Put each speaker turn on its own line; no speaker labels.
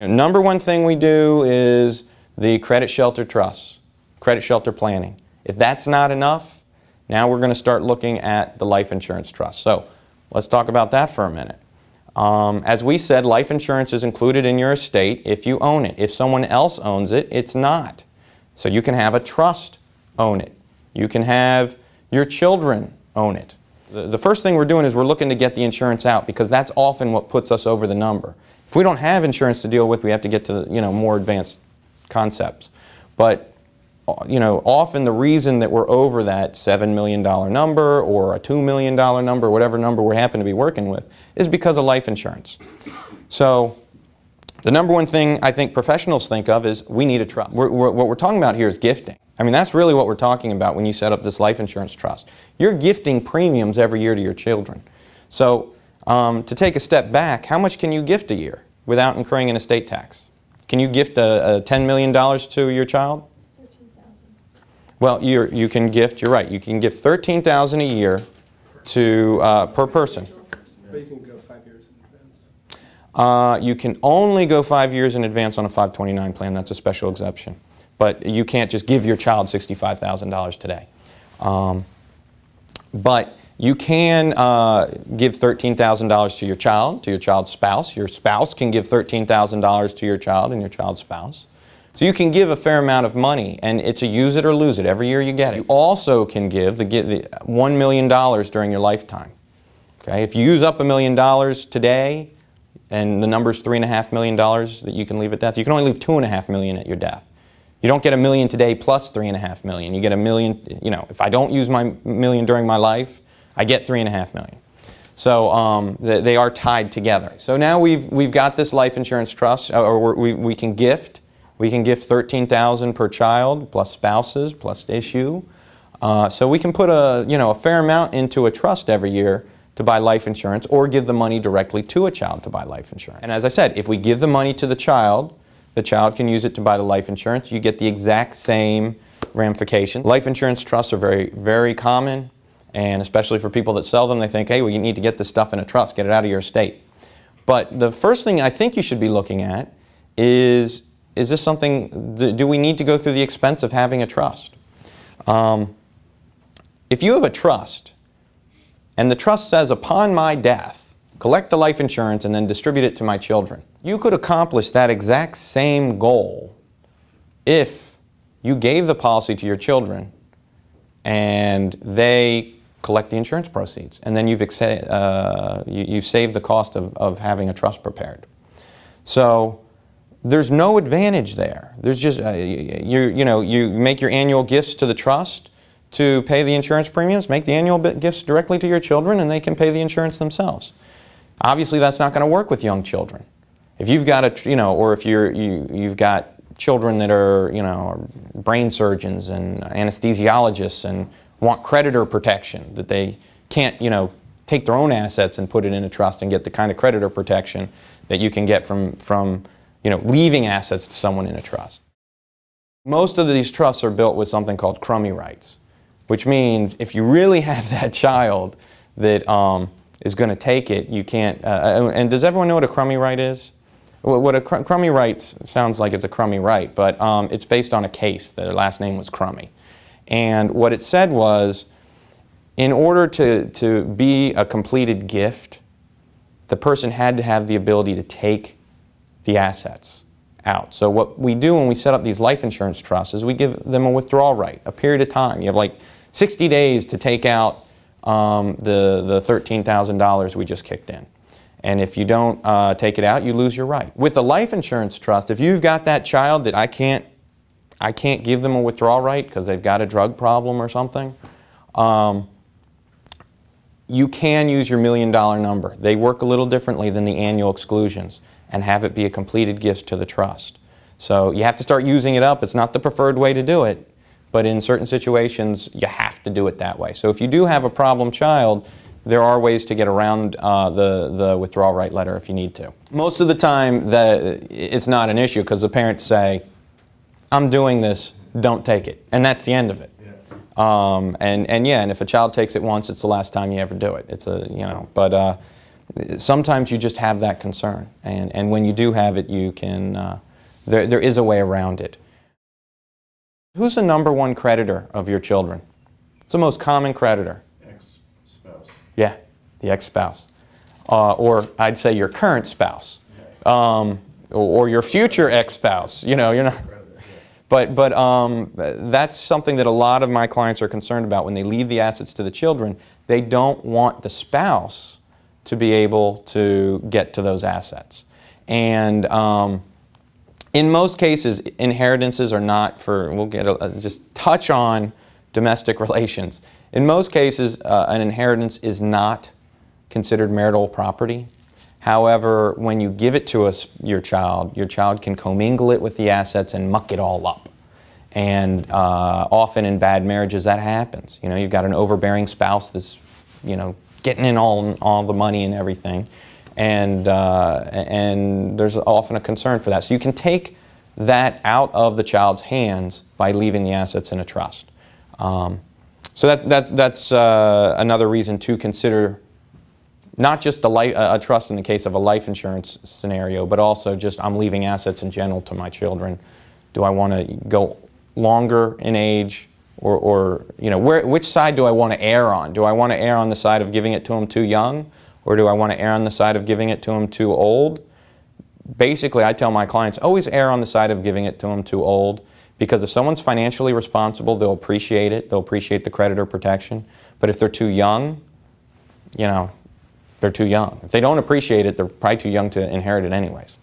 Number one thing we do is the credit shelter trusts, credit shelter planning. If that's not enough, now we're going to start looking at the life insurance trust. So let's talk about that for a minute. As we said, life insurance is included in your estate if you own it. If someone else owns it, it's not. So you can have a trust own it. You can have your children own it. The first thing we're doing is we're looking to get the insurance out, because that's often what puts us over the number. If we don't have insurance to deal with, we have to get to more advanced concepts. But often the reason that we're over that $7 million number or a $2 million number, whatever number we happen to be working with, is because of life insurance. So the number one thing I think professionals think of is we need a trust. What we're talking about here is gifting. I mean, that's really what we're talking about when you set up this life insurance trust. You're gifting premiums every year to your children. So to take a step back, how much can you gift a year without incurring an estate tax? Can you gift $10 million to your child? Well, you can gift, you're right, you can give $13,000 a year to, per person.
But you can go 5 years in advance.
You can only go 5 years in advance on a 529 plan. That's a special exception. But you can't just give your child $65,000 today. But you can give $13,000 to your child's spouse. Your spouse can give $13,000 to your child and your child's spouse. So you can give a fair amount of money, and it's a use it or lose it. Every year you get it. You also can give the $1 million during your lifetime. Okay? If you use up $1 million today, and the number is $3.5 million that you can leave at death, you can only leave $2.5 million at your death. You don't get $1 million today plus $3.5 million. You get $1 million, if I don't use my $1 million during my life, I get $3.5 million. So they are tied together. So now we've got this life insurance trust, or we can gift. We can gift $13,000 per child, plus spouses, plus issue. So we can put a fair amount into a trust every year to buy life insurance, or give the money directly to a child to buy life insurance. And as I said, if we give the money to the child can use it to buy the life insurance. You get the exact same ramification. Life insurance trusts are very, very common, and especially for people that sell them, they think, hey, well, you need to get this stuff in a trust, get it out of your estate. But the first thing I think you should be looking at is this something, do we need to go through the expense of having a trust? If you have a trust, and the trust says, upon my death, collect the life insurance and then distribute it to my children, you could accomplish that exact same goal if you gave the policy to your children and they collect the insurance proceeds, and then you've saved the cost of having a trust prepared. So there's no advantage there. There's just, you make your annual gifts to the trust to pay the insurance premiums, make the annual gifts directly to your children, and they can pay the insurance themselves. Obviously, that's not going to work with young children. If you've got or if you've got children that are, brain surgeons and anesthesiologists and want creditor protection, that they can't, take their own assets and put it in a trust and get the kind of creditor protection that you can get from leaving assets to someone in a trust. Most of these trusts are built with something called crummy rights, which means if you really have that child that is going to take it, you can't, and does everyone know what a crummy right is? What a crummy right sounds like, it's a crummy right, but it's based on a case. Their last name was Crummy. And what it said was, in order to be a completed gift, the person had to have the ability to take the assets out. So what we do when we set up these life insurance trusts is we give them a withdrawal right, a period of time. You have like 60 days to take out the $13,000 we just kicked in. And if you don't take it out, you lose your right. With a life insurance trust, if you've got that child that I can't give them a withdrawal right because they've got a drug problem or something, you can use your $1 million number. They work a little differently than the annual exclusions, and have it be a completed gift to the trust. So you have to start using it up. It's not the preferred way to do it, but in certain situations you have to do it that way. So if you do have a problem child, there are ways to get around the withdrawal right letter if you need to. Most of the time it's not an issue because the parents say, I'm doing this, don't take it. And that's the end of it. Yeah. And if a child takes it once, it's the last time you ever do it. It's a, sometimes you just have that concern, and when you do have it, you can, there is a way around it. Who's the #1 creditor of your children? It's the most common creditor.
Ex-spouse.
Yeah, the ex-spouse. Or I'd say your current spouse. Or your future ex-spouse. You know, you're not. But that's something that a lot of my clients are concerned about when they leave the assets to the children. They don't want the spouse to be able to get to those assets. And in most cases, inheritances are not for, we'll get just touch on domestic relations. In most cases, an inheritance is not considered marital property. However, when you give it to your child can commingle it with the assets and muck it all up. And often in bad marriages that happens. You know, you've got an overbearing spouse that's, you know, getting in all the money and everything. And there's often a concern for that. So you can take that out of the child's hands by leaving the assets in a trust. So that's another reason to consider not just a trust in the case of a life insurance scenario, but also just I'm leaving assets in general to my children. Do I want to go longer in age, or you know, which side do I want to err on? Do I want to err on the side of giving it to them too young, or do I want to err on the side of giving it to them too old? Basically, I tell my clients, always err on the side of giving it to them too old, because if someone's financially responsible, they'll appreciate it. They'll appreciate the creditor protection. But if they're too young, you know, they're too young. If they don't appreciate it, they're probably too young to inherit it anyways.